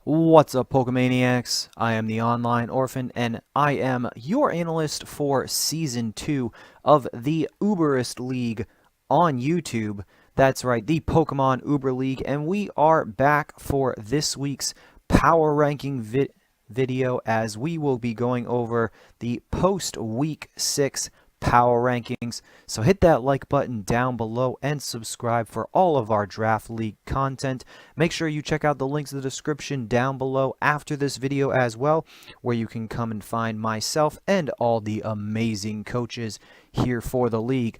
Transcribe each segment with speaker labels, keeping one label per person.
Speaker 1: What's up, Pokemaniacs? I am the Online Orphan, and I am your analyst for Season 2 of the Uberist League on YouTube. That's right, the Pokemon Uber League, and we are back for this week's Power Ranking video as we will be going over the post-Week 6 Power Rankings. So hit that like button down below and subscribe for all of our Draft League content. Make sure you check out the links in the description down below after this video as well, where you can come and find myself and all the amazing coaches here for the league.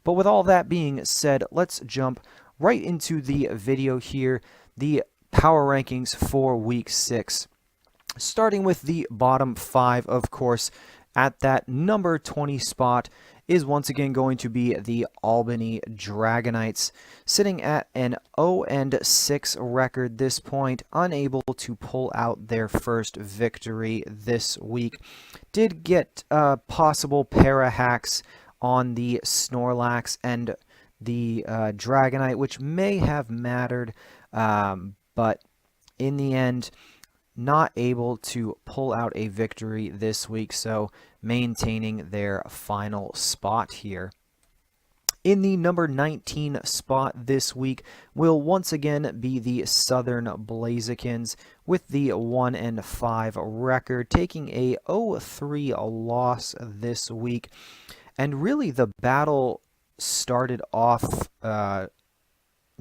Speaker 1: But with all that being said, let's jump right into the video here, the power rankings for week 6. Starting with the bottom 5, of course, at that number 20 spot is once again going to be the Albany Dragonites, sitting at an 0-6 record this point, unable to pull out their first victory this week. Did get possible para hacks on the Snorlax and the Dragonite, which may have mattered, but in the end, not able to pull out a victory this week, so maintaining their final spot here. In the number 19 spot this week will once again be the Southern Blazikens with the 1-5 record, taking a 0-3 loss this week. And really the battle started off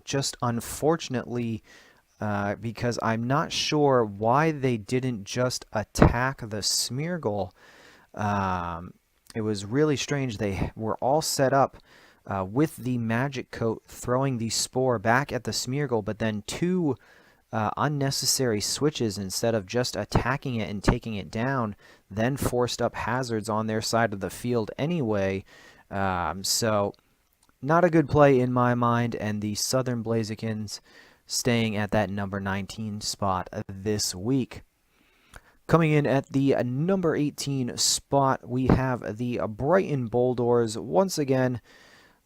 Speaker 1: just unfortunately because I'm not sure why they didn't just attack the Smeargle. It was really strange. They were all set up with the Magic Coat throwing the Spore back at the Smeargle, but then two unnecessary switches instead of just attacking it and taking it down, then forced up hazards on their side of the field anyway. So not a good play in my mind, and the Southern Blazikens staying at that number 19 spot this week. Coming in at the number 18 spot, we have the Brighton Bulldoors once again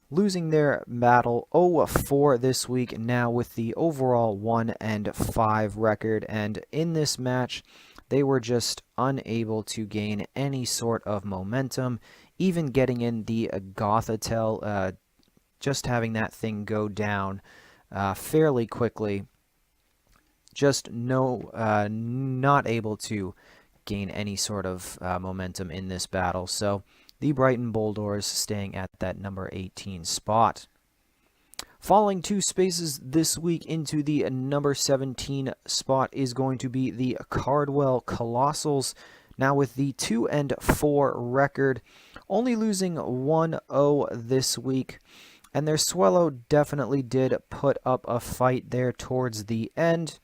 Speaker 1: losing their battle 0-4 this week, now with the overall 1-5 record. And in this match, they were just unable to gain any sort of momentum, even getting in the Gothitelle, just having that thing go down fairly quickly. Just not able to gain any sort of momentum in this battle. So the Brighton Bulldoors staying at that number 18 spot. Falling 2 spaces this week into the number 17 spot is going to be the Cardwell Colossals, now with the 2-4 record, only losing 1-0 this week. And their Swellow definitely did put up a fight there towards the end.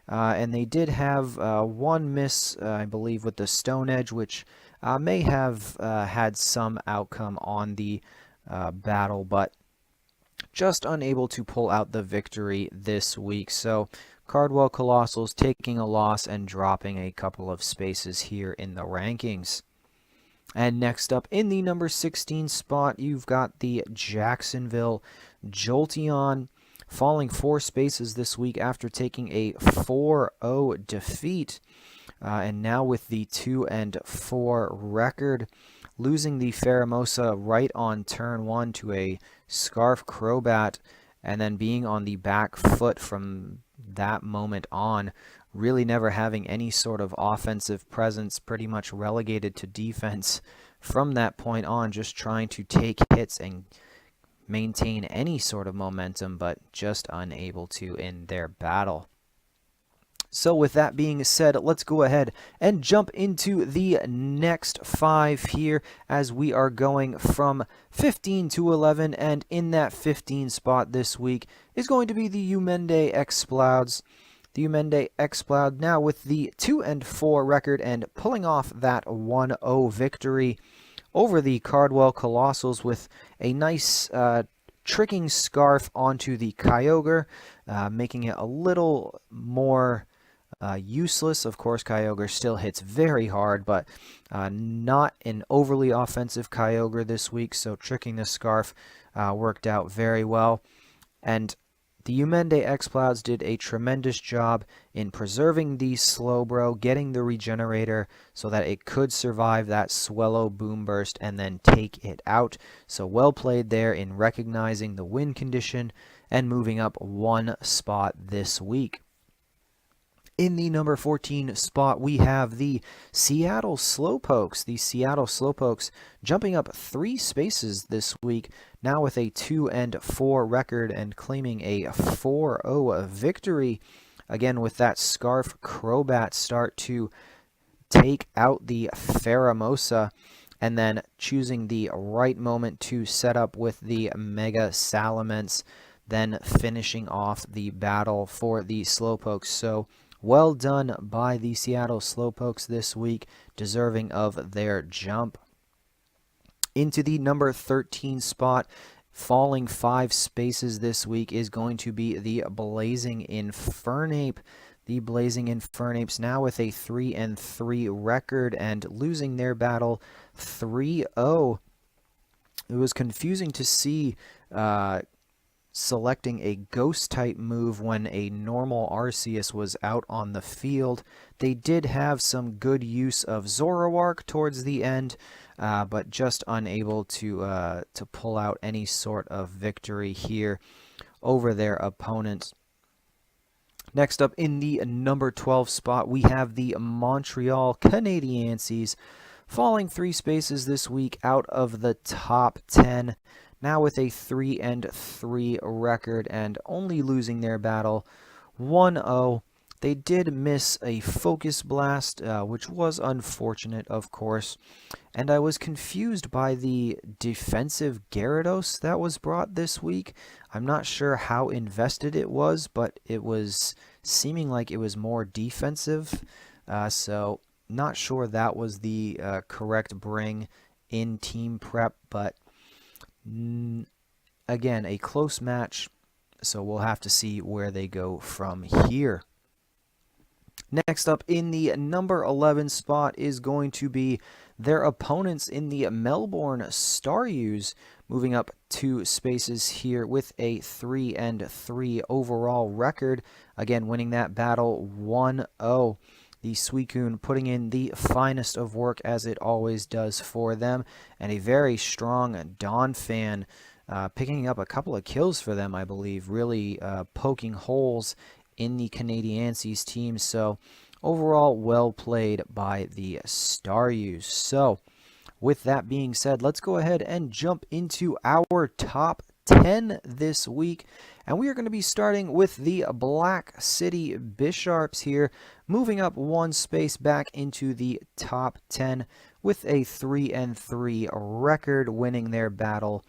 Speaker 1: And they did have one miss, I believe, with the Stone Edge, which may have had some outcome on the battle, but just unable to pull out the victory this week. So Cardwell Colossals taking a loss and dropping a couple of spaces here in the rankings. And next up, in the number 16 spot, you've got the Jacksonville Jolteon, falling 4 spaces this week after taking a 4-0 defeat. And now with the 2-4 record, losing the Pheromosa right on turn 1 to a Scarf Crobat, and then being on the back foot from that moment on, really never having any sort of offensive presence, pretty much relegated to defense from that point on, just trying to take hits and maintain any sort of momentum, but just unable to in their battle. So with that being said, let's go ahead and jump into the next 5 here, as we are going from 15 to 11, and in that 15 spot this week is going to be the Umende Explouds. The Umende Exploud now with the 2-4 record and pulling off that 1-0 victory over the Cardwell Colossals with a nice tricking Scarf onto the Kyogre, making it a little more useless. Of course, Kyogre still hits very hard, but not an overly offensive Kyogre this week, so tricking the Scarf worked out very well. And The Umende X-Clouds did a tremendous job in preserving the Slowbro, getting the regenerator so that it could survive that Swellow boom burst and then take it out. So well played there in recognizing the win condition and moving up one spot this week. In the number 14 spot, we have the Seattle Slowpokes. The Seattle Slowpokes jumping up 3 spaces this week, now with a 2-4 record and claiming a 4-0 victory. Again, with that Scarf Crobat start to take out the Pheromosa, and then choosing the right moment to set up with the Mega Salamence, then finishing off the battle for the Slowpokes. So well done by the Seattle Slowpokes this week, deserving of their jump. Into the number 13 spot, falling 5 spaces this week, is going to be the Blazing Infernape. The Blazing Infernapes now with a 3-3 record and losing their battle 3-0. It was confusing to see selecting a Ghost-type move when a normal Arceus was out on the field. They did have some good use of Zoroark towards the end, but just unable to pull out any sort of victory here over their opponents. Next up in the number 12 spot, we have the Montreal Canadienses, falling 3 spaces this week out of the top 10. Now with a 3-3 record and only losing their battle 1-0. They did miss a Focus Blast, which was unfortunate, of course. And I was confused by the defensive Gyarados that was brought this week. I'm not sure how invested it was, but it was seeming like it was more defensive. So not sure that was the correct bring in team prep, but again, a close match, so we'll have to see where they go from here. Next up in the number 11 spot is going to be their opponents in the Melbourne Staryus, moving up 2 spaces here with a 3-3 overall record. Again, winning that battle 1-0. The Suicune putting in the finest of work, as it always does for them, and a very strong Donphan picking up a couple of kills for them, I believe, really poking holes in the Canadienses team. So overall, well played by the Staryus. So with that being said, let's go ahead and jump into our top 10 this week. And we are going to be starting with the Black City Bisharps here, moving up 1 space back into the top 10 with a 3-3 record, winning their battle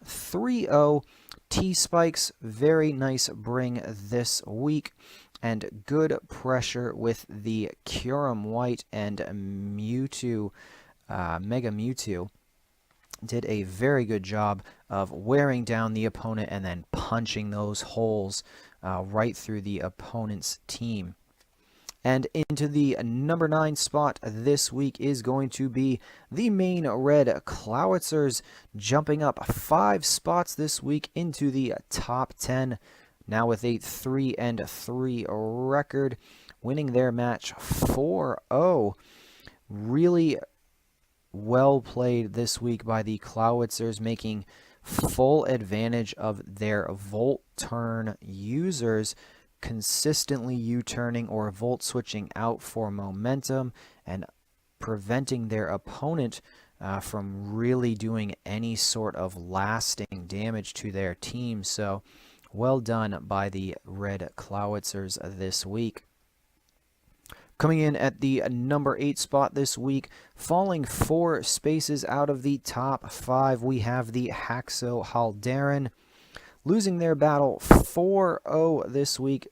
Speaker 1: 3-0. T-Spikes, very nice bring this week, and good pressure with the Kyurem White and Mewtwo, Mega Mewtwo. Did a very good job of wearing down the opponent and then punching those holes right through the opponent's team. And into the number 9 spot this week is going to be the main red Clawitzers, jumping up 5 spots this week into the top 10, now with a 3-3 record, winning their match 4-0. Really well played this week by the Clawitzers, making full advantage of their Volt turn users, consistently U-turning or Volt switching out for momentum and preventing their opponent from really doing any sort of lasting damage to their team. So well done by the red Clawitzers this week. Coming in at the number 8 spot this week, falling 4 spaces out of the top 5, we have the Haxo Haldarin, losing their battle 4-0 this week,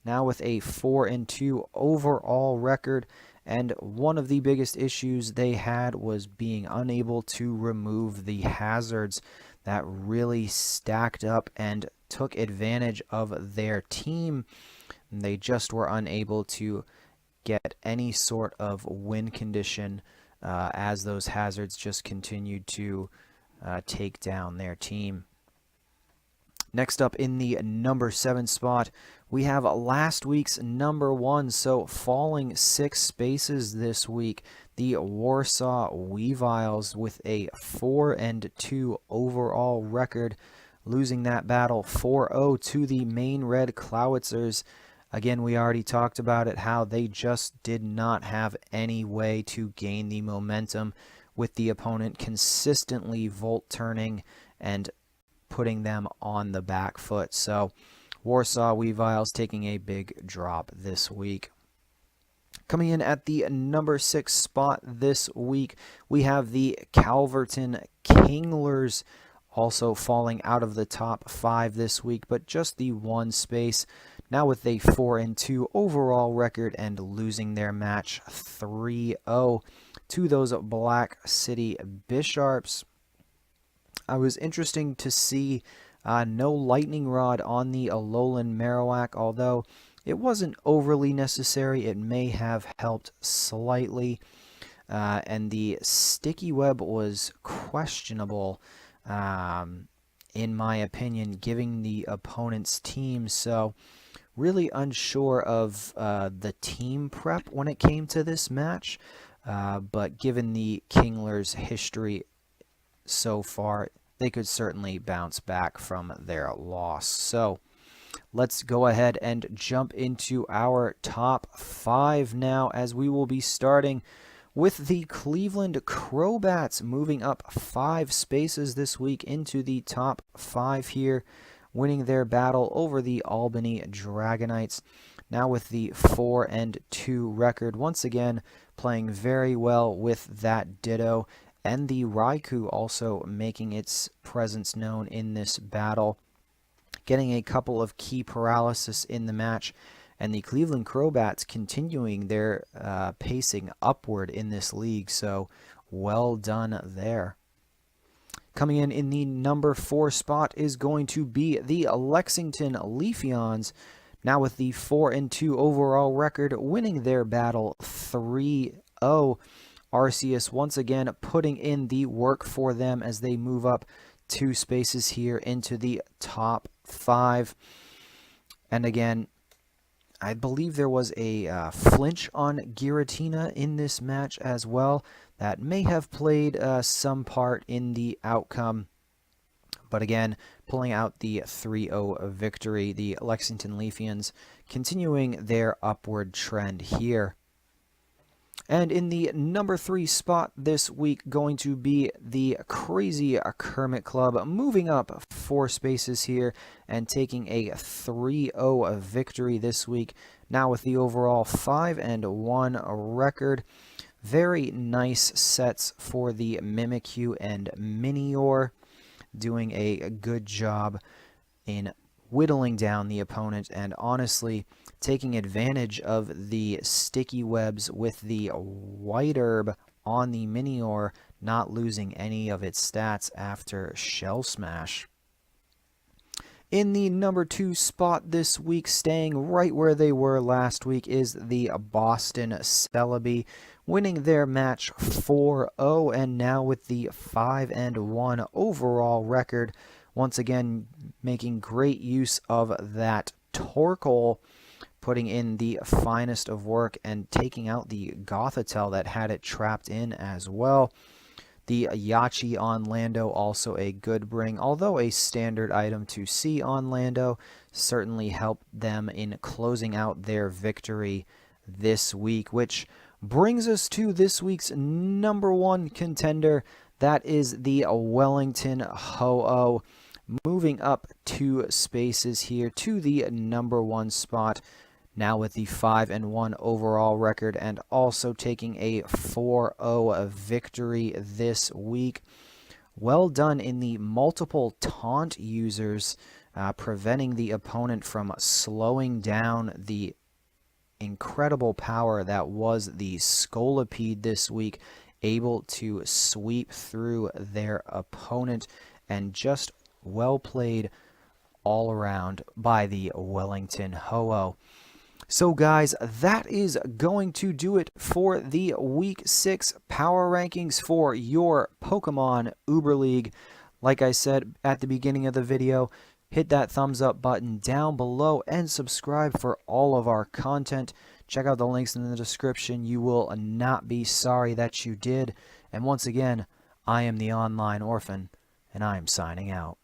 Speaker 1: now with a 4-2 overall record. And one of the biggest issues they had was being unable to remove the hazards that really stacked up and took advantage of their team. And they just were unable to get any sort of win condition as those hazards just continued to take down their team. Next up in the number 7 spot, we have last week's number 1, so falling 6 spaces this week, the Warsaw Weaviles with a 4-2 overall record, losing that battle 4-0 to the Maine Red Clowitzers. Again, we already talked about it, how they just did not have any way to gain the momentum with the opponent consistently volt turning and putting them on the back foot. So Warsaw Weaviles taking a big drop this week. Coming in at the number 6 spot this week, we have the Calverton Kinglers, also falling out of the top 5 this week, but just the 1 space. Now with a 4-2 overall record and losing their match 3-0 to those Black City Bisharps. It was interesting to see no lightning rod on the Alolan Marowak, although it wasn't overly necessary. It may have helped slightly. And the sticky web was questionable, in my opinion, giving the opponent's team. So really unsure of the team prep when it came to this match. But given the Kinglers' history so far, they could certainly bounce back from their loss. So let's go ahead and jump into our top 5 now, as we will be starting with the Cleveland Crobats, moving up 5 spaces this week into the top 5 here, winning their battle over the Albany Dragonites. Now with the 4-2 record, once again playing very well with that Ditto, and the Raikou also making its presence known in this battle, getting a couple of key paralysis in the match, and the Cleveland Crobats continuing their pacing upward in this league, so well done there. Coming in the number 4 spot is going to be the Lexington Leafeons, now with the 4-2 overall record, winning their battle 3-0. Arceus once again putting in the work for them as they move up 2 spaces here into the top 5. And again, I believe there was a flinch on Giratina in this match as well. That may have played some part in the outcome. But again, pulling out the 3-0 victory, the Lexington Leafeons continuing their upward trend here. And in the number 3 spot this week, going to be the Crazy Kermit Club, moving up 4 spaces here and taking a 3-0 victory this week. Now with the overall 5-1 record. Very nice sets for the Mimikyu and Minior, doing a good job in whittling down the opponent and honestly taking advantage of the sticky webs with the White Herb on the Minior, not losing any of its stats after Shell Smash. In the number 2 spot this week, staying right where they were last week, is the Boston Celebi, winning their match 4-0, and now with the 5-1 overall record, once again making great use of that Torkoal, putting in the finest of work and taking out the Gothitelle that had it trapped in as well. The Yachi on Lando, also a good bring, although a standard item to see on Lando, certainly helped them in closing out their victory this week, which brings us to this week's number 1 contender. That is the Wellington Ho-Oh, moving up 2 spaces here to the number 1 spot, now with the 5-1 overall record, and also taking a 4-0 victory this week. Well done in the multiple taunt users, preventing the opponent from slowing down the incredible power that was the Scolipede this week, able to sweep through their opponent, and just well played all around by the Wellington Ho-Oh. So guys, that is going to do it for the Week 6 Power Rankings for your Pokemon Uber League. Like I said at the beginning of the video, hit that thumbs up button down below and subscribe for all of our content. Check out the links in the description. You will not be sorry that you did. And once again, I am the Online Orphan, and I am signing out.